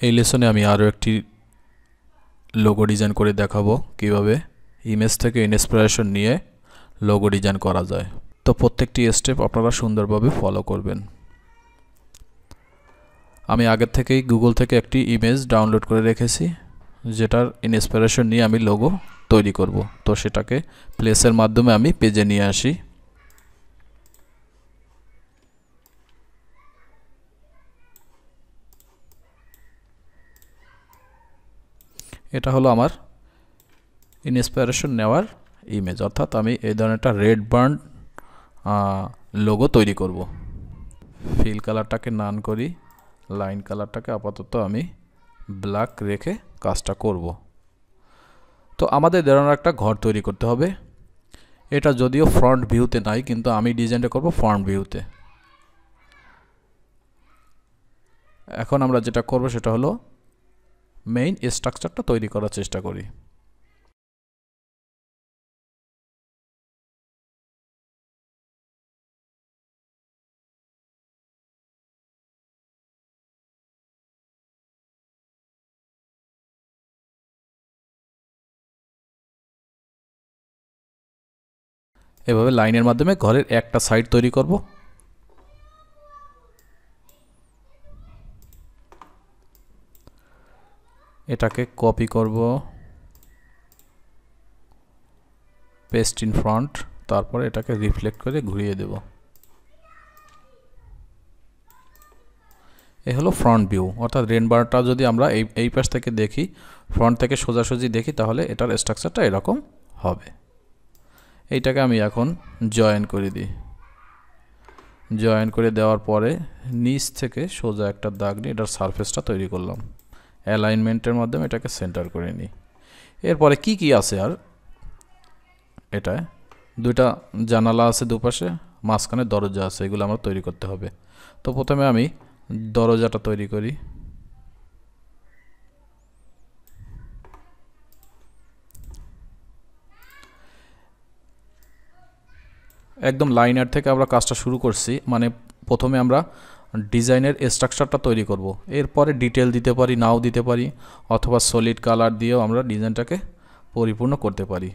এই লেসনে আমি আরও একটি লোগো ডিজাইন করে দেখাবো কিভাবে ইমেজ থেকে ইন্সপিরেশন নিয়ে লোগো ডিজাইন করা যায়। তো প্রত্যেকটি স্টেপ আপনারা সুন্দরভাবে ফলো করবেন। আমি আগের থেকেই গুগল থেকে একটি ইমেজ ডাউনলোড করে রেখেছি, যেটার ইন্সপিরেশন নিয়ে আমি লোগো তৈরি করব। তো সেটাকে প্লেসের মাধ্যমে আমি পেজে নিয়ে আসি। এটা হলো আমার ইন্সপিরেশন নেওয়ার ইমেজ, অর্থাৎ আমি এই ধরনের একটা রেড বার্ন লোগো তৈরি করব। ফিল কালারটাকে নান করি, লাইন কালারটাকে আপাতত আমি ব্ল্যাক রেখে কাজটা করব। তো আমাদের ধরনের একটা ঘর তৈরি করতে হবে। এটা যদিও ফ্রন্ট ভিউতে নাই, কিন্তু আমি ডিজাইনটা করব ফ্রন্ট ভিউতে। এখন আমরা যেটা করব সেটা হলো মেইন স্ট্রাকচারটা তৈরি করার চেষ্টা করি। এভাবে লাইনের মাধ্যমে ঘরের একটা সাইড তৈরি করব। এটাকে কপি করব, পেস্ট ইন ফ্রন্ট, তারপরে এটাকে রিফ্লেক্ট করে ঘুরিয়ে দেব। এই হলো ফ্রন্ট ভিউ, অর্থাৎ রেনবারটা যদি আমরা এই পাশ থেকে দেখি, ফ্রন্ট থেকে সোজাসুজি দেখি, তাহলে এটার স্ট্রাকচারটা এরকম হবে। এইটাকে আমি এখন জয়েন করে দিই। জয়েন করে দেওয়ার পরে নিচ থেকে সোজা একটা দাগ নিয়ে এটার সারফেসটা তৈরি করলাম। অ্যালাইনমেন্টের মাধ্যমে এটাকে সেন্টার করে নিই। এরপরে কি আছে, আর এটা দুইটা জানালা আছে দুপাশে, মাঝখানে দরজা আছে, এগুলো আমরা তৈরি করতে হবে। তো প্রথমে আমি দরজাটা তৈরি করি। একদম লাইনার থেকে আমরা কাজটা শুরু করছি, মানে প্রথমে আমরা ডিজাইনের স্ট্রাকচারটা তৈরি করব। এরপরে ডিটেল দিতে পারি, নাও দিতে পারি, অথবা সলিড কালার দিয়েও আমরা ডিজাইনটাকে পরিপূর্ণ করতে পারি।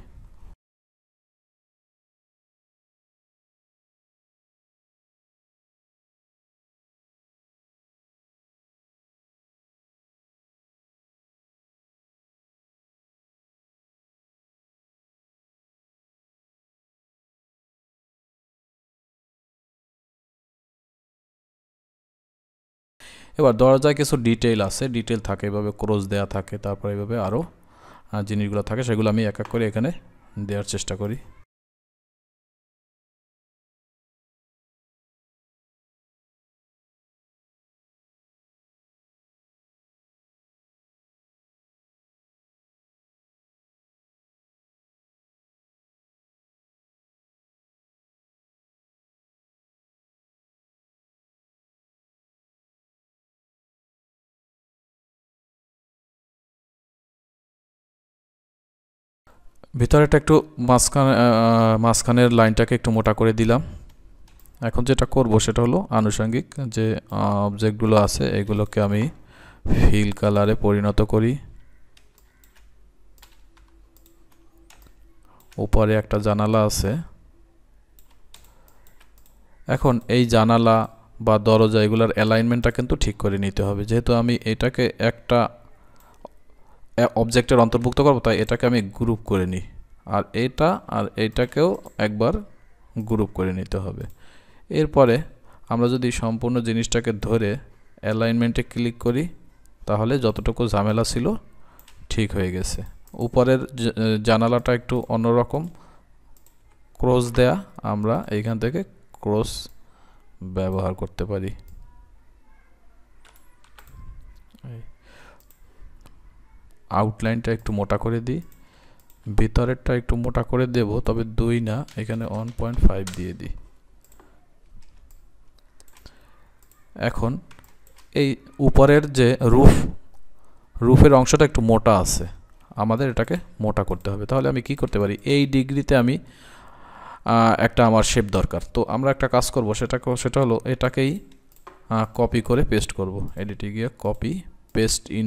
এবার দরজায় কিছু ডিটেল আছে, ডিটেল থাকে, এভাবে ক্রস দেয়া থাকে, তারপর এভাবে আরও জিনিসগুলো থাকে, সেগুলো আমি এক এক করে এখানে দেওয়ার চেষ্টা করি। ভিতরেটা একটু মাঝখানের লাইনটাকে একটু মোটা করে দিলাম। এখন যেটা করব সেটা হলো আনুষঙ্গিক যে অবজেক্টগুলো আছে এগুলোকে আমি ফিল কালারে পরিণত করি। উপরে একটা জানালা আছে। এখন এই জানালা বা দরজা এগুলোর অ্যালাইনমেন্টটা কিন্তু ঠিক করে নিতে হবে। যেহেতু আমি এটাকে একটা অবজেক্টের অন্তর্ভুক্ত করব, তাই এটাকে আমি গ্রুপ করে নিই, আর এইটাকেও একবার গ্রুপ করে নিতে হবে। এরপরে আমরা যদি সম্পূর্ণ জিনিসটাকে ধরে অ্যালাইনমেন্টে ক্লিক করি, তাহলে যতটুকু ঝামেলা ছিল ঠিক হয়ে গেছে। উপরের জানালাটা একটু অন্যরকম, ক্রস দেয়া, আমরা এইখান থেকে ক্রস ব্যবহার করতে পারি। আউটলাইনটা একটু মোটা করে দিই, ভিতরেরটা একটু মোটা করে দেব, তবে 2 না, এখানে 1.5 দিয়ে দিই। এখন এই উপরের যে রুফের অংশটা একটু মোটা আছে, আমাদের এটাকে মোটা করতে হবে। তাহলে আমি কি করতে পারি, এই ডিগ্রিতে আমি একটা আমার শেপ দরকার। তো আমরা একটা কাজ করব, সেটা হলো এটাকেই কপি করে পেস্ট করব। এডিটে গিয়ে কপি পেস্ট ইন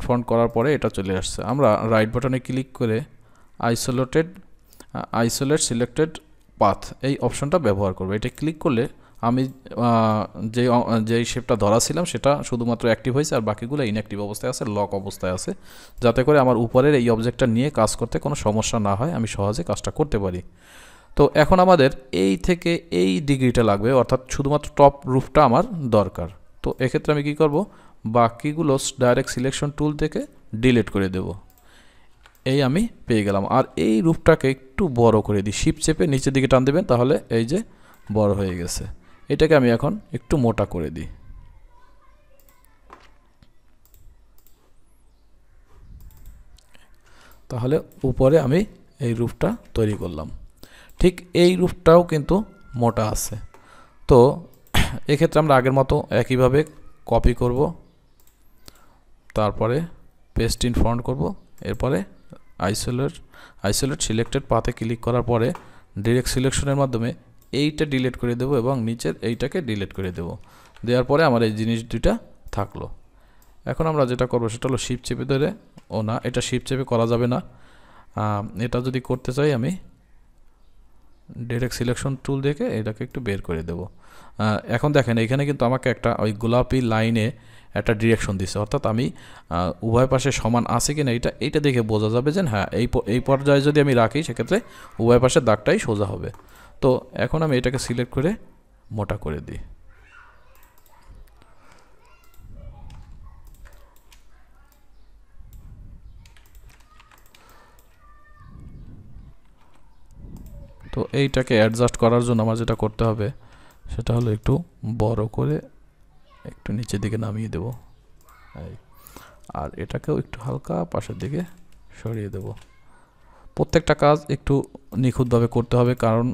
ফ্রন্ট করার পরে এটা চলে আসছে। আমরা রাইট বাটনে ক্লিক করে আইসোলেট সিলেক্টেড পাথ এই অপশনটা ব্যবহার করব। এটা ক্লিক করলে আমি যেই শেপটা ধরা ছিলাম সেটা শুধুমাত্র অ্যাক্টিভ হয়েছে, আর বাকিগুলো ইনঅ্যাক্টিভ অবস্থায় আছে, লক অবস্থায় আছে, যাতে করে আমার উপরের এই অবজেক্টটা নিয়ে কাজ করতে কোনো সমস্যা না হয়, আমি সহজে কাজটা করতে পারি। তো এখন আমাদের এই থেকে এই ডিগ্রিটা লাগবে, অর্থাৎ শুধুমাত্র টপ রুফটা আমার দরকার। তো এক্ষেত্রে আমি কি করব, বাকিগুলো ডাইরেক্ট সিলেকশন টুল থেকে ডিলিট করে দেব। এই আমি পেয়ে গেলাম। আর এই রুফটাকে একটু বড় করে দিই, শিফট চেপে নিচের দিকে টান দেবেন, তাহলে এই যে বড় হয়ে গেছে। এটাকে আমি এখন একটু মোটা করে দিই। তাহলে উপরে আমি এই রুফটা তৈরি করলাম। ঠিক এই রুফটাও কিন্তু মোটা আছে। তো এক্ষেত্রে আমরা আগের মতো একইভাবে কপি করব, তারপরে পেস্ট ইন ফ্রন্ট করব, এরপরে আইসোলেট সিলেক্টেড পাথে ক্লিক করার পরে ডিরেক্ট সিলেকশনের মাধ্যমে এইটা ডিলিট করে দেব এবং নিচের এইটাকে ডিলিট করে দেব। দেওয়ার পরে আমার এই জিনিস দুইটা থাকলো। এখন আমরা যেটা করব সেটা হলো শিফট চেপে ধরে, না এটা শিফট চেপে করা যাবে না, এটা যদি করতে চাই আমি ডাইরেক্ট সিলেকশন টুল দেখে এটাকে একটু বের করে দেব। এখন দেখেন এখানে কিন্তু আমাকে একটা ওই গোলাপি লাইনে একটা ডিরেকশন দিচ্ছে, অর্থাৎ আমি উভয় পাশে সমান আছে কিনা এইটা দেখে বোঝা যাবে যে হ্যাঁ এই পর্যায়ে যদি আমি রাখি সেক্ষেত্রে উভয় পাশের দাগটাই সোজা হবে। তো এখন আমি এটাকে সিলেক্ট করে মোটা করে দিই। তো এইটাকে অ্যাডজাস্ট করার জন্য আমার যেটা করতে হবে সেটা হলো একটু বড় করে একটু নিচের দিকে নামিয়ে দেব, আর এটাকেও একটু হালকা পাশের দিকে সরিয়ে দেব। প্রত্যেকটা কাজ একটু নিখুঁতভাবে করতে হবে, কারণ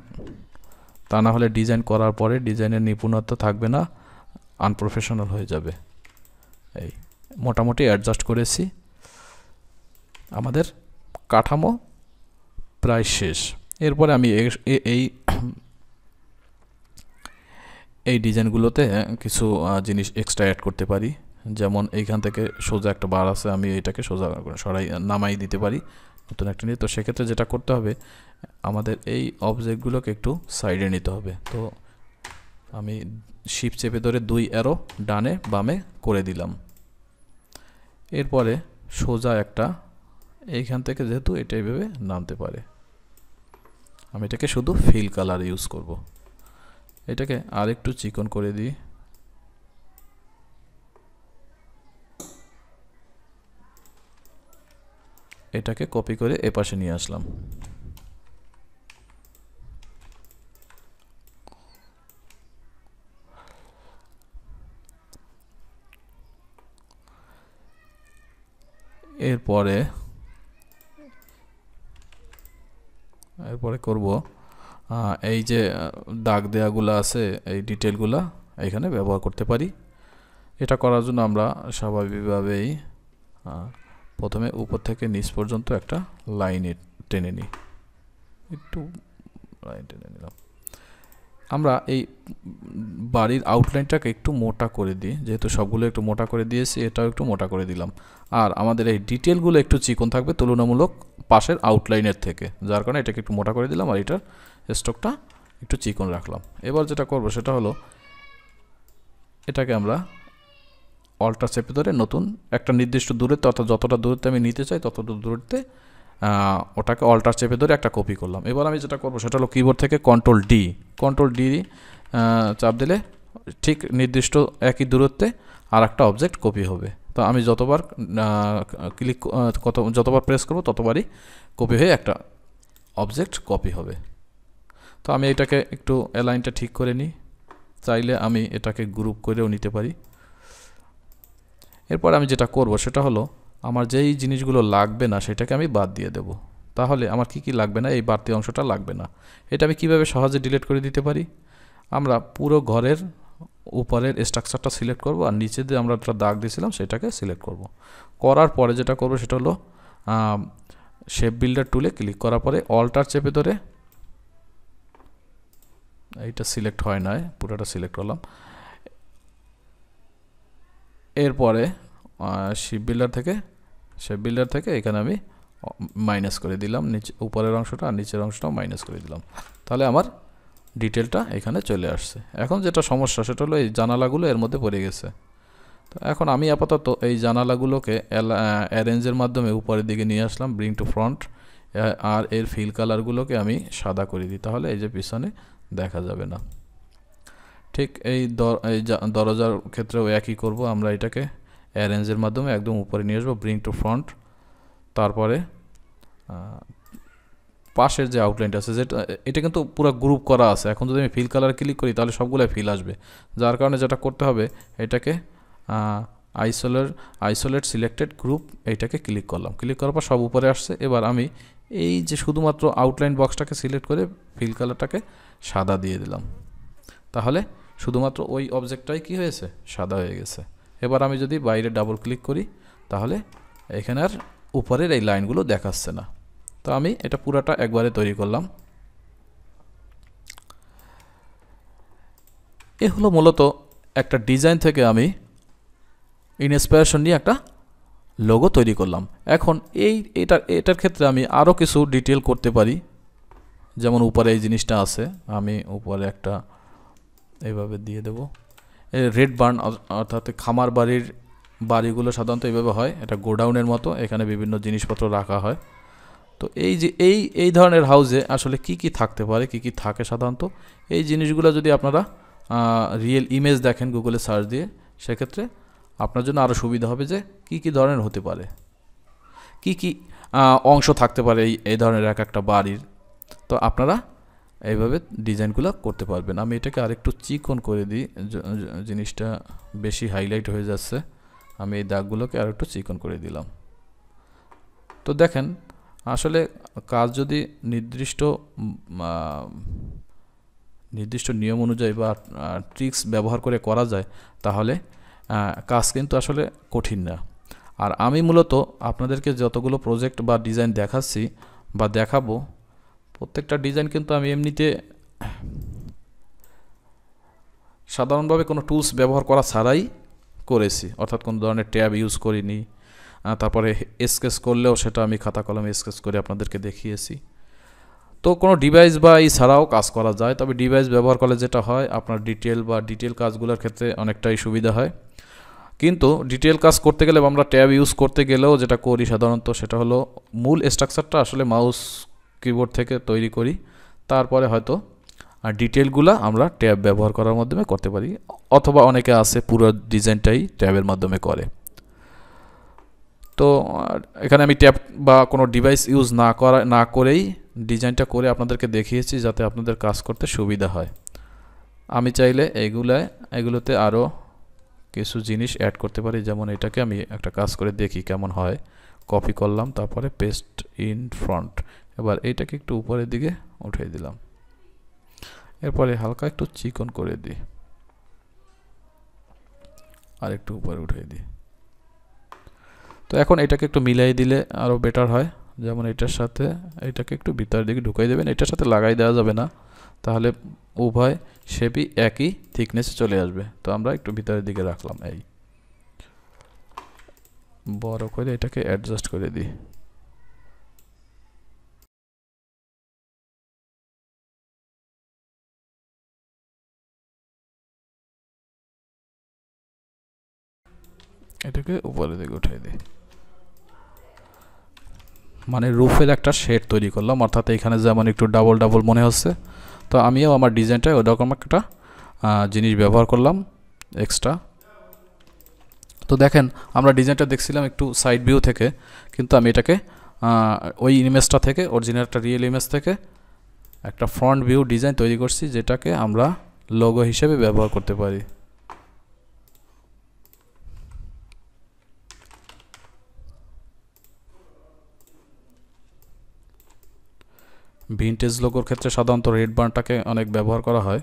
তা না হলে ডিজাইন করার পরে ডিজাইনের নিপুণতা থাকবে না, আনপ্রফেশনাল হয়ে যাবে। এই মোটামুটি অ্যাডজাস্ট করেছি, আমাদের কাঠামো প্রায় শেষ। এরপরে আমি এই ডিজাইনগুলোতে কিছু জিনিস এক্সট্রা অ্যাড করতে পারি, যেমন এইখান থেকে সোজা একটা বার আছে, আমি এটাকে সোজা সরাই নামাই দিতে পারি নতুন একটা নিয়ে। তো সেক্ষেত্রে যেটা করতে হবে আমাদের এই অবজেক্টগুলোকে একটু সাইডে নিতে হবে। তো আমি শিফট চেপে ধরে 2 অ্যারো ডানে বামে করে দিলাম। এরপরে সোজা একটা এইখান থেকে যেহেতু এটা এইভাবে নামতে পারে, আমি এটাকে শুধু ফিল কালার ইউজ করব। এটাকে আরেকটু চিকন করে দিই। এটাকে কপি করে এপাশে নিয়ে আসলাম। এরপরে করব এই যে দাগ দেয়াগুলো আছে, এই ডিটেলগুলা এখানে ব্যবহার করতে পারি। এটা করার জন্য আমরা স্বাভাবিকভাবেই প্রথমে উপর থেকে নিচ পর্যন্ত একটা লাইন টেনে নিই, একটু লাইন টেনে নিলাম। আমরা এই বাড়ির আউটলাইনটাকে একটু মোটা করে দিই, যেহেতু সবগুলো একটু মোটা করে দিয়েছি, এটাও একটু মোটা করে দিলাম। আর আমাদের এই ডিটেলগুলো একটু চিকন থাকবে তুলনামূলক পাশের আউটলাইনের থেকে, যার কারণে এটাকে একটু মোটা করে দিলাম, আর এটার স্ট্রোকটা একটু চিকন রাখলাম। এবার যেটা করব সেটা হলো এটাকে আমরা অল্টার চেপে ধরে নতুন একটা নির্দিষ্ট দূরত্বে, অর্থাৎ যতটা দূরত্বে আমি নিতে চাই ততটা দূরত্বে ওটাকে অল্টার চেপে ধরে একটা কপি করলাম। এবার আমি যেটা করব সেটা হলো কিবোর্ড থেকে কন্ট্রোল ডি চাপ দিলে ঠিক নির্দিষ্ট একই দূরত্বে আর একটা অবজেক্ট কপি হবে। তো আমি যতবার যতবার প্রেস করব ততবারই কপি হয়ে একটা অবজেক্ট কপি হবে। তো আমি এটাকে একটু অ্যালাইনটা ঠিক করে নিই, চাইলে আমি এটাকে গ্রুপ করেও নিতে পারি। এরপর আমি যেটা করব সেটা হলো আমার যেই জিনিসগুলো লাগবে না সেটাকে আমি বাদ দিয়ে দেব। তাহলে আমার কি লাগবে না, এই বাড়তি অংশটা লাগবে না। এটা আমি কিভাবে সহজে ডিলিট করে দিতে পারি, আমরা পুরো ঘরের উপরের স্ট্রাকচারটা সিলেক্ট করব, আর নিচে যে আমরা একটা দাগ দিয়েছিলাম সেটাকে সিলেক্ট করব। করার পরে যেটা করব সেটা হলো শেপ বিল্ডার টুলে ক্লিক করার পরে অল্টার চেপে ধরে, এইটা সিলেক্ট হয় না, পুরোটা সিলেক্ট করলাম, এরপরে শেপ বিল্ডার থেকে এখানে আমি মাইনাস করে দিলাম, নিচে উপরের অংশটা আর নিচের অংশটাও মাইনাস করে দিলাম। তাহলে আমার ডিটেলটা এখানে চলে আসছে। এখন যেটা সমস্যা সেটা হলো এই জানালাগুলো এর মধ্যে পড়ে গেছে। তো এখন আমি আপাতত এই জানালাগুলোকে অ্যারেঞ্জের মাধ্যমে উপরের দিকে নিয়ে আসলাম, ব্রিং টু ফ্রন্ট, আর এর ফিল কালারগুলোকে আমি সাদা করে দিই, তাহলে এই যে পিছনে দেখা যাবে না। ঠিক এই দরজার ক্ষেত্রেও একই করব, আমরা এটাকে অ্যারেঞ্জের মাধ্যমে একদম উপরে নিয়ে আসবো, ব্রিং টু ফ্রন্ট, তারপরে পাশের যে আউটলাইনটা আছে যেটা এটা কিন্তু পুরো গ্রুপ করা আছে। এখন যদি আমি ফিল কালার ক্লিক করি তাহলে সবগুলোই ফিল আসবে, যার কারণে যেটা করতে হবে এটাকে আইসোলেট সিলেক্টেড গ্রুপ এইটাকে ক্লিক করলাম, ক্লিক করার পর সব উপরে আসছে। এবার আমি এই যে শুধুমাত্র আউটলাইন বক্সটাকে সিলেক্ট করে ফিল কালারটাকে সাদা দিয়ে দিলাম, তাহলে শুধুমাত্র ওই অবজেক্টটাই কি হয়েছে, সাদা হয়ে গেছে। এবার আমি যদি বাইরে ডাবল ক্লিক করি তাহলে এখানে আর উপরের এই লাইনগুলো দেখাচ্ছে না। তো আমি এটা পুরাটা একবারে তৈরি করলাম। এ হলো মূলত একটা ডিজাইন থেকে আমি ইন্সপিরেশন নিয়ে একটা লোগো তৈরি করলাম। এখন এটার ক্ষেত্রে আমি আরও কিছু ডিটেল করতে পারি, যেমন উপরে এই জিনিসটা আছে, আমি উপরে একটা এইভাবে দিয়ে দেব, রেড বার্ন, অর্থাৎ খামার বাড়িগুলো সাধারণত এইভাবে হয়, এটা গোডাউনের মতো, এখানে বিভিন্ন জিনিসপত্র রাখা হয়। তো এই যে এই ধরনের হাউসে আসলে কি কি থাকতে পারে, কি কি থাকে সাধারণত, এই জিনিসগুলো যদি আপনারা রিয়েল ইমেজ দেখেন গুগলে সার্চ দিয়ে, সেক্ষেত্রে আপনার জন্য আরও সুবিধা হবে যে কি কি ধরনের হতে পারে, কি কি অংশ থাকতে পারে এই ধরনের এক একটা বাড়ির। তো আপনারা এইভাবে ডিজাইনগুলো করতে পারবেন। আমি এটাকে আরেকটু চিকন করে দিই, জিনিসটা বেশি হাইলাইট হয়ে যাচ্ছে, আমি এই দাগগুলোকে আরেকটু চিকন করে দিলাম। তো দেখেন আসলে কাজ যদি নির্দিষ্ট নিয়ম অনুযায়ী বা ট্রিক্স ব্যবহার করে করা যায় তাহলে কাজ কিন্তু আসলে কঠিন না। আর আমি মূলত আপনাদেরকে যতগুলো প্রজেক্ট বা ডিজাইন দেখাচ্ছি বা দেখাবো, প্রত্যেকটা ডিজাইন কিন্তু আমি এমনিতে সাধারণভাবে কোনো টুলস ব্যবহার করা ছাড়াই করেছি, অর্থাৎ কোনো ধরনের ট্যাব ইউজ করিনি। তারপরে স্কেচ করলেও সেটা আমি খাতা কলমে স্কেচ করে আপনাদেরকে দেখিয়েছি। তো কোনো ডিভাইস বা এই ছাড়াও কাজ করা যায়, তবে ডিভাইস ব্যবহার করলে যেটা হয় আপনার ডিটেল কাজগুলোর ক্ষেত্রে অনেকটাই সুবিধা হয়। কিন্তু ডিটেল কাজ করতে গেলে আমরা ট্যাব ইউজ করতে গেলেও যেটা করি সাধারণত সেটা হলো মূল স্ট্রাকচারটা আসলে মাউস কিবোর্ড থেকে তৈরি করি, তারপরে হয়তো ডিটেলগুলো আমরা ট্যাব ব্যবহার করার মাধ্যমে করতে পারি, অথবা অনেকে আছে পুরো ডিজাইনটাই ট্যাবের মাধ্যমে করে। তো এখানে আমি ট্যাব বা কোনো ডিভাইস ইউজ না করেই ডিজাইনটা করে আপনাদেরকে দেখিয়েছি যাতে আপনাদের কাজ করতে সুবিধা হয়। আমি চাইলে এগুলোতে আরও কিছু জিনিস অ্যাড করতে পারি, যেমন এটাকে আমি একটা কাজ করে দেখি কেমন হয়। কপি করলাম, তারপরে পেস্ট ইন ফ্রন্ট, এবার এইটাকে একটু উপরের দিকে উঠিয়ে দিলাম, এরপরে হালকা একটু চিকন করে দিই, আর একটু উপরে উঠিয়ে দিই। তো এখন এটাকে একটু মিলাই দিলে আরও বেটার হয়, যেমন এটার সাথে এটাকে একটু ভিতরের দিকে ঢুকাই দেবেন, এটার সাথে লাগাই দেওয়া যাবে না, তাহলে উভয় শেপই একই থিকনেসে চলে আসবে। তো আমরা একটু ভিতরের দিকে রাখলাম, এই বড় করে এটাকে অ্যাডজাস্ট করে দিই। এটাকে উপরের দিকে উঠাই দিই, মানে রুফের একটা শেড তৈরি করলাম, অর্থাৎ এখানে যেমন একটু ডাবল মনে হচ্ছে। তো আমিও আমার ডিজাইনটায় ওরকম একটা জিনিস ব্যবহার করলাম এক্সট্রা। তো দেখেন আমরা ডিজাইনটা দেখছিলাম একটু সাইড ভিউ থেকে, কিন্তু আমি এটাকে ওই ইমেজটা থেকে, অরিজিনাল একটা রিয়েল ইমেজ থেকে একটা ফ্রন্ট ভিউ ডিজাইন তৈরি করছি, যেটাকে আমরা লোগো হিসেবে ব্যবহার করতে পারি। ভিনটেজ লোগোর ক্ষেত্রে সাধারণত রেড বার্নটাকে অনেক ব্যবহার করা হয়।